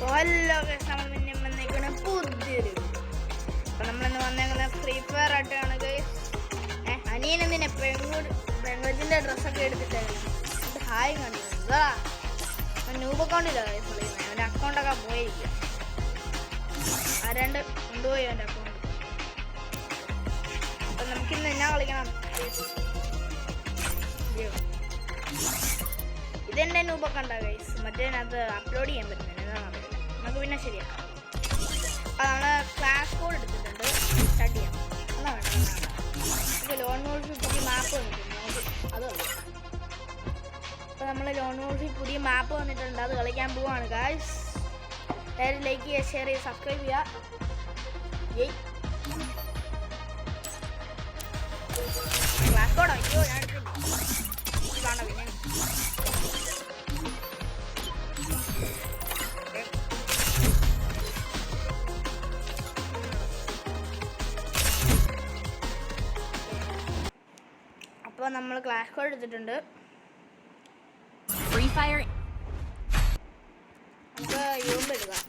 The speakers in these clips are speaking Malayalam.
ഹലോ ഗൈസ്, നമ്മൾ പിന്നെ വന്നേക്കുന്ന പുതിയൊരു അപ്പോൾ നമ്മളിന്ന് വന്നേക്കുന്ന ഫ്രീ ഫയർ ആയിട്ടാണ് ഗൈസ്. അനിയനെന്തിനെ പെങ്കൊച്ചിൻ്റെ ഡ്രസ്സൊക്കെ എടുത്തിട്ടായിരുന്നു ഹായ് കണ്ടിരുന്നു. ന്യൂബ് അക്കൗണ്ടില്ല ഗൈസ് വിളിക്കുന്നത്, അവൻ്റെ അക്കൗണ്ടൊക്കെ പോയിരിക്കുക. ആരാണ്ട് കൊണ്ടുപോയി അവൻ്റെ അക്കൗണ്ട്. അപ്പം നമുക്കിന്ന് എന്നാ കളിക്കണം? ഇതെൻ്റെ ന്യൂബ് അക്കൗണ്ടാണ് ഗൈസ്. മറ്റേതിനകത്ത് അപ്ലോഡ് ചെയ്യാൻ പറ്റുന്നില്ല, എന്താണെന്ന് അറിയില്ല. നമുക്ക് പിന്നെ ശരിയാക്കാം. അപ്പോൾ നമ്മൾ ക്ലാസ് കോഡ് എടുത്തിട്ടുണ്ട്, സ്റ്റാർട്ട് ചെയ്യാം. എന്നാ വേണം നമുക്ക് ലോൺ വോൾഫിൽ പുതിയ മാപ്പ് വന്നിട്ടുണ്ട്, നമുക്ക് അത് കളിക്കാം. അപ്പോൾ നമ്മൾ ലോൺ വോൾഫിൽ പുതിയ മാപ്പ് വന്നിട്ടുണ്ട്, അത് കളിക്കാൻ പോവാണ് ഗൈസ്. എല്ലാവരും ലൈക്ക് ചെയ്യുക, ഷെയർ ചെയ്യുക, സബ്സ്ക്രൈബ് ചെയ്യുക. ക്ലാസ് കോഡോ അയ്യോ ഞാൻ എടുത്തില്ല, വേണ്ട പിന്നെ. അപ്പോൾ നമ്മൾ ക്ലാസ് കോഡ് എടുത്തിട്ടുണ്ട്. ഫ്രീ ഫയർ നമുക്ക് യൂമ്പ് എടുക്കാം.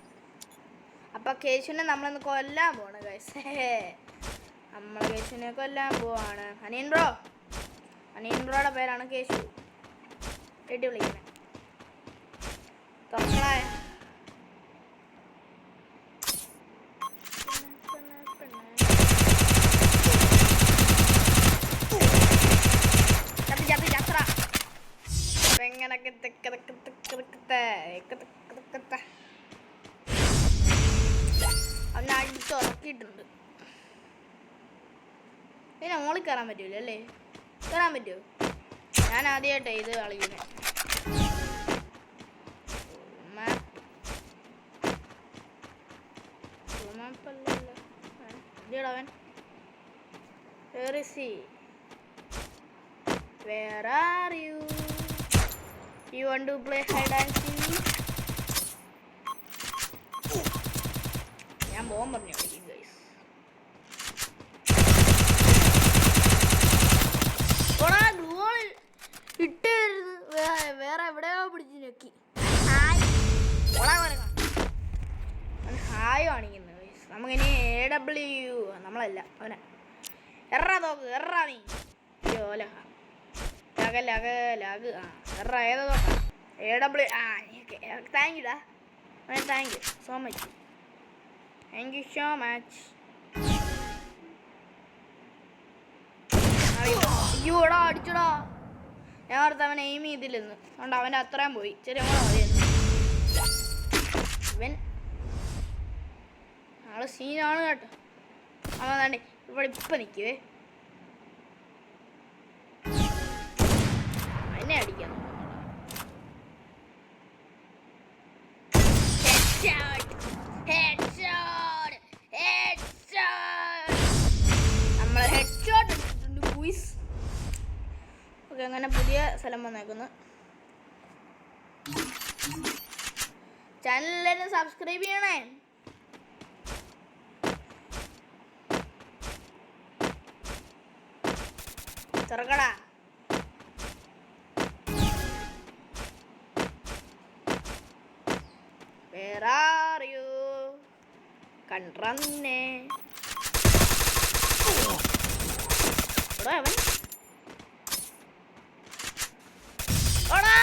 അപ്പോൾ കേശുവിനെ നമ്മളൊന്ന് കൊല്ലാൻ പോവാണ് ഗൈസ്. നമ്മൾ കേശുവിനെ കൊല്ലാൻ പോവാണ്. അനിയൻ ബ്രോയുടെ പേരാണ് കേശു. വീട്ടിൽ വിളിക്കുന്നത് തൊക്കളായ അവനെ അടിച്ചുറക്കിയിട്ടുണ്ട്. പിന്നെ മോളിൽ കയറാൻ പറ്റൂല അല്ലേ? കയറാൻ പറ്റുമോ? ഞാൻ ആദ്യമായിട്ടാണ് ഇത് കളിക്കുന്നത്. അവൻ Where is he? Where are you? You want to play hide and seek? ഞാൻ പോകാൻ പറഞ്ഞു ഗൈസ്. ഇട്ട് വേറെ എവിടെയോ പിടിച്ച് ഞെക്കി. ഹായ് കാണിക്കുന്നത്. നമുക്കിനി AW നമ്മളല്ല അവനെ എറാ നോക്ക്, എറാ നീ. അയ്യോ ലാഗ് എറാ ഏതാ നോക്കാം. AW താങ്ക് യുടാ, താങ്ക് യു സോ മച്ച്. അയ്യോ എടാ അടിച്ചടാ. ഞാൻ ഓർത്ത് അവൻ എയിം ചെയ്തില്ലെന്ന്, അതുകൊണ്ട് അവൻ്റെ അത്രയും പോയി. ചെറിയ മതിയായിരുന്നു. ഇവൻ ആള് സീനാണ് കേട്ടോ. അവൻ വേണ്ടേ ഇവിടെ ഇപ്പം നിൽക്കുവേ, എന്നെ അടിക്കാൻ നമ്മൾ ഹെഡ് ഷോട്ട് എടുത്തിട്ടുണ്ട് ബോയ്സ്. ഓക്കെ, അങ്ങനെ പുതിയ സ്ഥലം വന്നേക്കുന്നു. ചാനൽ എല്ലാവരും സബ്സ്ക്രൈബ് ചെയ്യണേ. ചെറുക്കടാ Where are you? കണ്ട്രന്നെ അവൻ ഓടാ.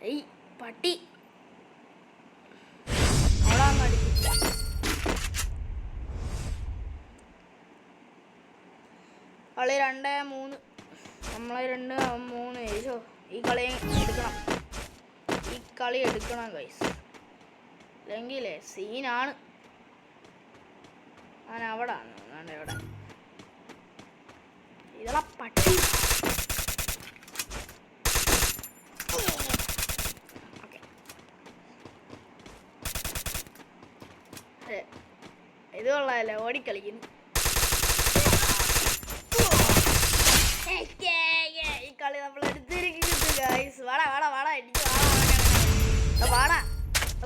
ഏയ് പട്ടി ഓടാന്ന് അടിക്കില്ല. കളി 2-3, നമ്മളെ 2-3. ഏശോ ഈ കളി എടുക്കണം ഗൈസ്, അല്ലെങ്കിൽ സീനാണ്. ഞാൻ അവിടെ ആണ് എവിടെ ഇതാ പട്ടി. ഓക്കെ ഇത് കൊള്ളാമല്ലോ, ഓടിക്കളിക്കുന്നു. ഈ കളി നമ്മൾ എടുത്തിരിക്കുന്നു ഗൈസ്. വാടാ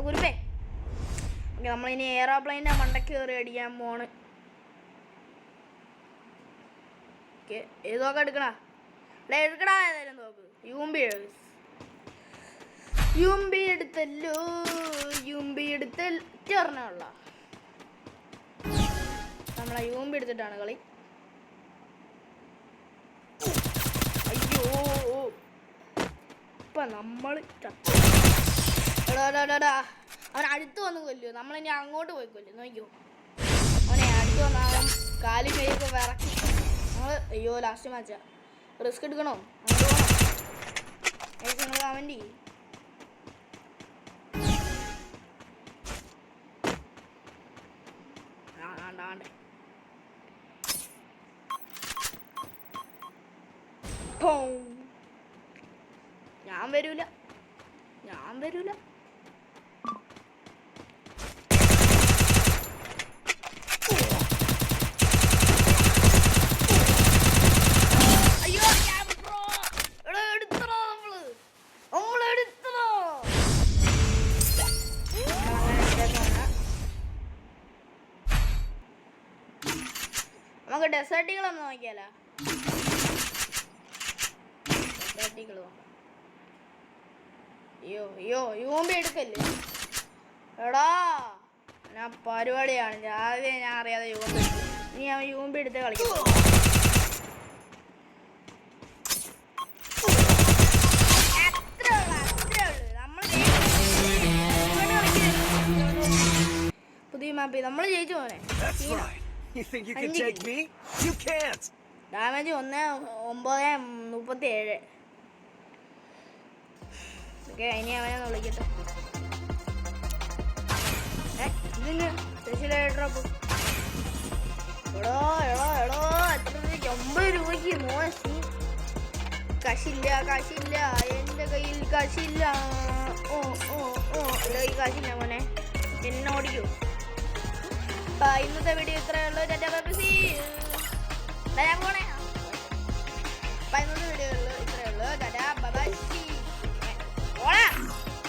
കുരുപ്പേ. ഓക്കെ, നമ്മളിനി എയറോപ്ലെയിൻ്റെ മണ്ടയ്ക്ക് കയറി അടിക്കാൻ പോണ്. ഓക്കെ, ഏത് നോക്കാം എടുക്കടാ ഏതായാലും നോക്ക്. യൂമ്പി എടുത്തല്ലോ. പറഞ്ഞുള്ള നമ്മളെ യൂമ്പ് എടുത്തിട്ടാണ് കളി. അയ്യോ ഇപ്പൊ നമ്മൾ അവൻ അടുത്ത് വന്ന് കൊല്ലോ. നമ്മളിനി അങ്ങോട്ട് പോയി കൊല്ലും. നോക്കിയോ അവനെ അടുത്ത് വന്നാലും കാലും കൈയൊക്കെ വിറക്കി. നമ്മൾ അയ്യോ ലാസ്റ്റ് മാച്ചാ. റിസ്ക് എടുക്കണോ? നിങ്ങൾ കമന്റ് ചെയ്യും. ഞാൻ വരൂല. അയ്യോ എടുത്തോ നമ്മളെടുത്തോ. നമുക്ക് ഡെസേർട്ടുകളൊന്നും നോക്കിയാലോ? അയ്യോ യൂമ്പി എടുക്കല്ലേ എടാ. ഞാൻ പരിപാടിയാണ്. രാവിലെ ഞാൻ അറിയാതെ യൂമ്പി എടുത്തു. ഇനി അവൻ യൂമ്പി എടുത്ത് കളിക്കും. പുതിയ മാപ്പ് നമ്മൾ ജയിച്ചു പോനെ. ഡാമേജ് 1,937. ഇനി അവനെ വിളിക്കട്ടെ. ഇതിന് സ്പെഷ്യലായിട്ട് ഡ്രോപ്പ്. എടോ എത്ര രൂപയ്ക്ക്? 50 രൂപയ്ക്ക് മോശം. കാശില്ല എൻ്റെ കയ്യിൽ കാശില്ല. എൻ്റെ കയ്യിൽ കാശില്ല മോനെ. എന്നെ ഓടിക്കൂ. ഇന്നത്തെ വീഡിയോ ഇത്രയേ ഉള്ളൂ.